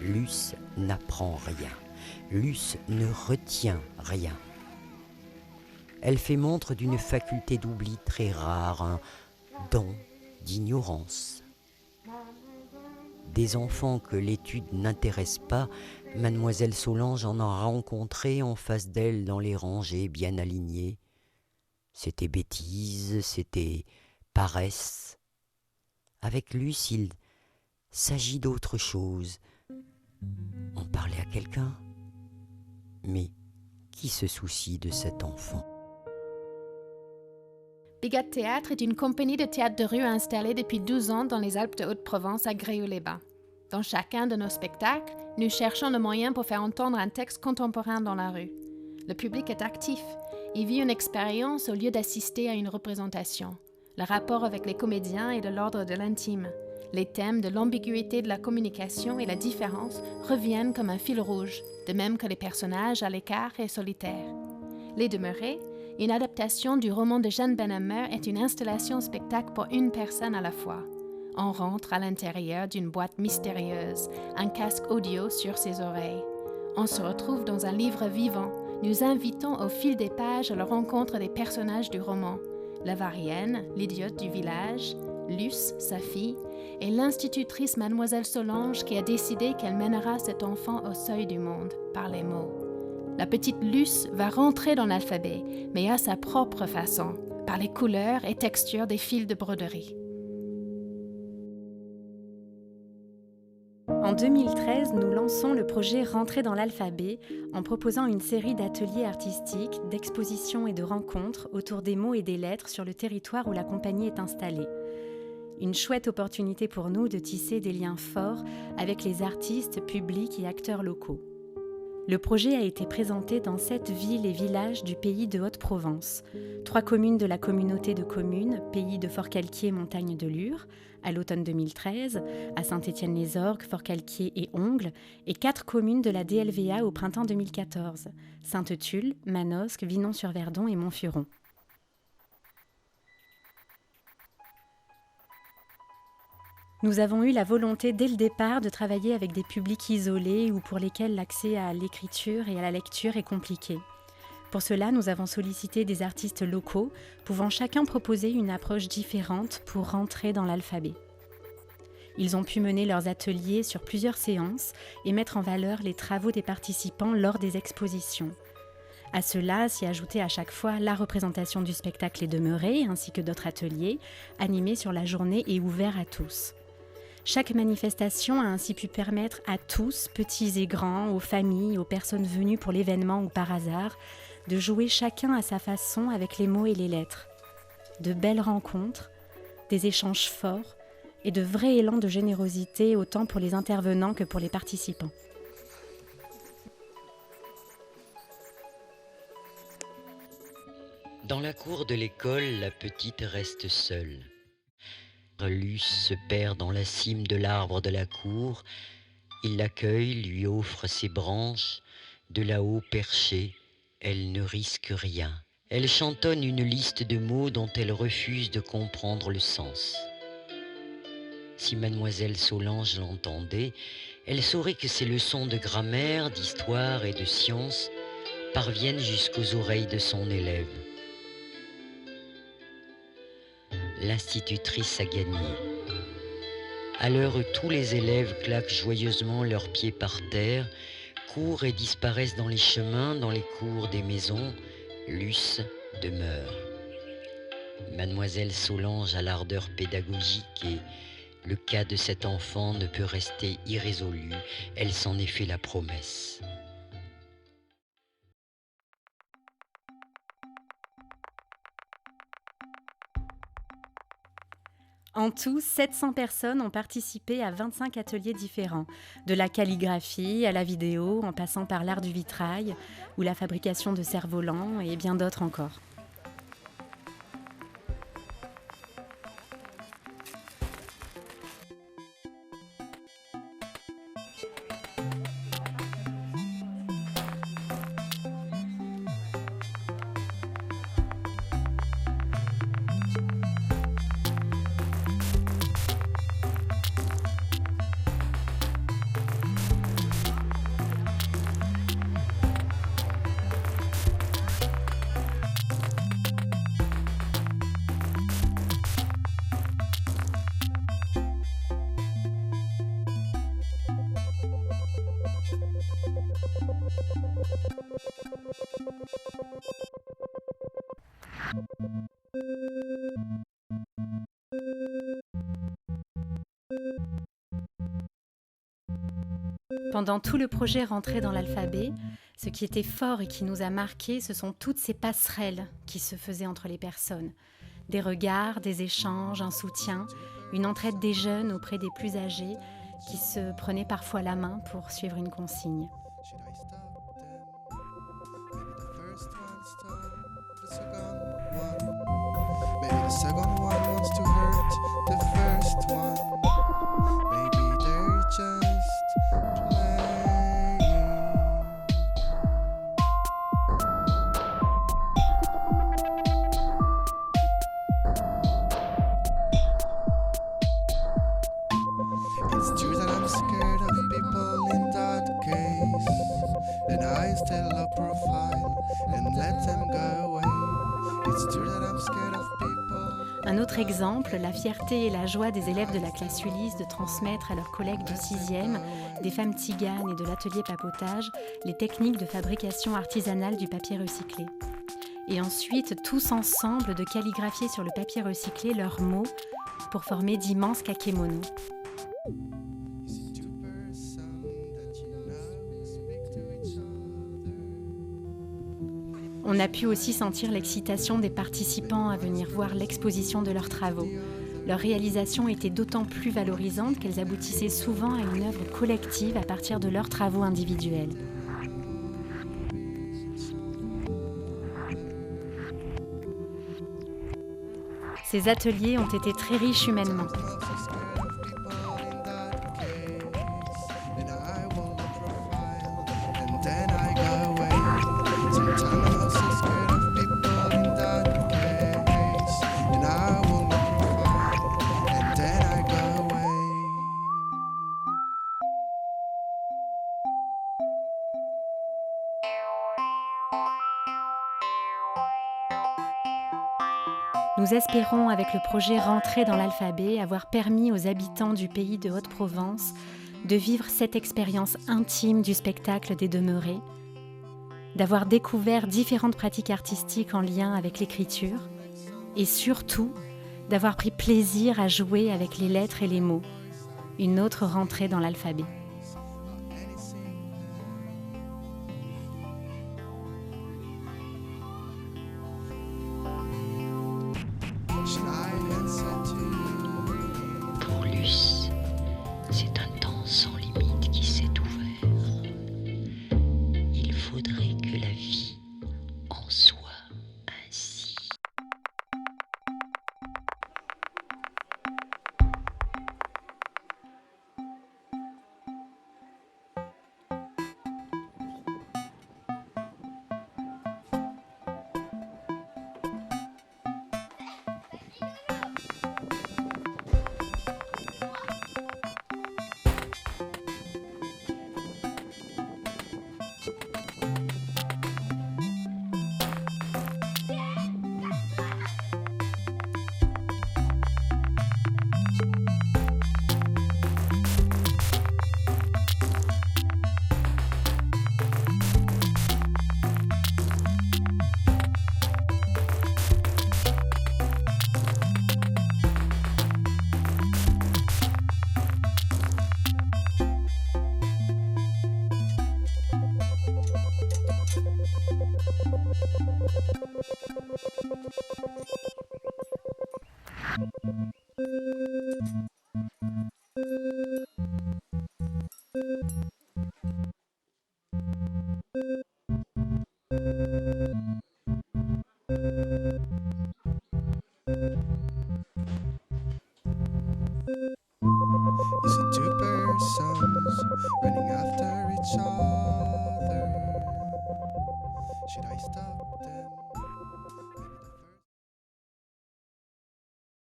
Luce n'apprend rien. Luce ne retient rien. Elle fait montre d'une faculté d'oubli très rare, un don d'ignorance. Des enfants que l'étude n'intéresse pas, mademoiselle Solange en a rencontré en face d'elle dans les rangées bien alignées. C'était bêtise, c'était paresse. Avec Luce, il s'agit d'autre chose. On parlait à quelqu'un, mais qui se soucie de cet enfant ? Bigot Théâtre est une compagnie de théâtre de rue installée depuis 12 ans dans les Alpes de Haute-Provence à Gréoux-les-Bains. Dans chacun de nos spectacles, nous cherchons le moyen pour faire entendre un texte contemporain dans la rue. Le public est actif. Il vit une expérience au lieu d'assister à une représentation. Le rapport avec les comédiens est de l'ordre de l'intime. Les thèmes de l'ambiguïté de la communication et la différence reviennent comme un fil rouge, de même que les personnages à l'écart et solitaires. Les Demeurés, une adaptation du roman de Jeanne Benhammer, est une installation spectacle pour une personne à la fois. On rentre à l'intérieur d'une boîte mystérieuse, un casque audio sur ses oreilles. On se retrouve dans un livre vivant. Nous invitons au fil des pages à la rencontre des personnages du roman. La Varienne, l'idiote du village, Luce, sa fille, et l'institutrice mademoiselle Solange qui a décidé qu'elle mènera cet enfant au seuil du monde, par les mots. La petite Luce va rentrer dans l'alphabet, mais à sa propre façon, par les couleurs et textures des fils de broderie. En 2013, nous lançons le projet Rentrer dans l'alphabet en proposant une série d'ateliers artistiques, d'expositions et de rencontres autour des mots et des lettres sur le territoire où la compagnie est installée. Une chouette opportunité pour nous de tisser des liens forts avec les artistes, publics et acteurs locaux. Le projet a été présenté dans 7 villes et villages du pays de Haute-Provence, 3 communes de la communauté de communes, pays de Forcalquier, Montagne de Lure, à l'automne 2013, à Saint-Étienne-les-Orgues, Forcalquier et Ongles, et 4 communes de la DLVA au printemps 2014, Sainte-Tulle, Manosque, Vinon-sur-Verdon et Montfuron. Nous avons eu la volonté dès le départ de travailler avec des publics isolés ou pour lesquels l'accès à l'écriture et à la lecture est compliqué. Pour cela, nous avons sollicité des artistes locaux, pouvant chacun proposer une approche différente pour rentrer dans l'alphabet. Ils ont pu mener leurs ateliers sur plusieurs séances et mettre en valeur les travaux des participants lors des expositions. À cela s'y ajoutait à chaque fois la représentation du spectacle Les Demeurés ainsi que d'autres ateliers, animés sur la journée et ouverts à tous. Chaque manifestation a ainsi pu permettre à tous, petits et grands, aux familles, aux personnes venues pour l'événement ou par hasard, de jouer chacun à sa façon avec les mots et les lettres. De belles rencontres, des échanges forts et de vrais élans de générosité autant pour les intervenants que pour les participants. Dans la cour de l'école, la petite reste seule. Luce se perd dans la cime de l'arbre de la cour. Il l'accueille, lui offre ses branches. De là-haut perchée, elle ne risque rien. Elle chantonne une liste de mots dont elle refuse de comprendre le sens. Si mademoiselle Solange l'entendait, elle saurait que ces leçons de grammaire, d'histoire et de sciences parviennent jusqu'aux oreilles de son élève. L'institutrice a gagné. À l'heure où tous les élèves claquent joyeusement leurs pieds par terre, courent et disparaissent dans les chemins, dans les cours des maisons, Luce demeure. Mademoiselle Solange a l'ardeur pédagogique et le cas de cet enfant ne peut rester irrésolu. Elle s'en est fait la promesse. En tout, 700 personnes ont participé à 25 ateliers différents, de la calligraphie à la vidéo, en passant par l'art du vitrail ou la fabrication de cerfs-volants et bien d'autres encore. Pendant tout le projet rentré dans l'alphabet, ce qui était fort et qui nous a marqués, ce sont toutes ces passerelles qui se faisaient entre les personnes. Des regards, des échanges, un soutien, une entraide des jeunes auprès des plus âgés qui se prenaient parfois la main pour suivre une consigne. It's true that I'm scared of people in that case, and I still low profile and let them go away. It's true that I'm scared of people. Un autre exemple, la fierté et la joie des élèves de la classe Ulysse de transmettre à leurs collègues du 6e, des femmes tziganes et de l'atelier papotage, les techniques de fabrication artisanale du papier recyclé. Et ensuite, tous ensemble, de calligraphier sur le papier recyclé leurs mots pour former d'immenses kakémonos. On a pu aussi sentir l'excitation des participants à venir voir l'exposition de leurs travaux. Leur réalisation était d'autant plus valorisante qu'elles aboutissaient souvent à une œuvre collective à partir de leurs travaux individuels. Ces ateliers ont été très riches humainement. Nous espérons, avec le projet Rentrer dans l'alphabet, avoir permis aux habitants du pays de Haute-Provence de vivre cette expérience intime du spectacle des demeurés, d'avoir découvert différentes pratiques artistiques en lien avec l'écriture et surtout d'avoir pris plaisir à jouer avec les lettres et les mots, une autre rentrée dans l'alphabet. Pour Luce, c'est un temps sans limite qui s'est ouvert. Il faudrait que la vie en soit ainsi.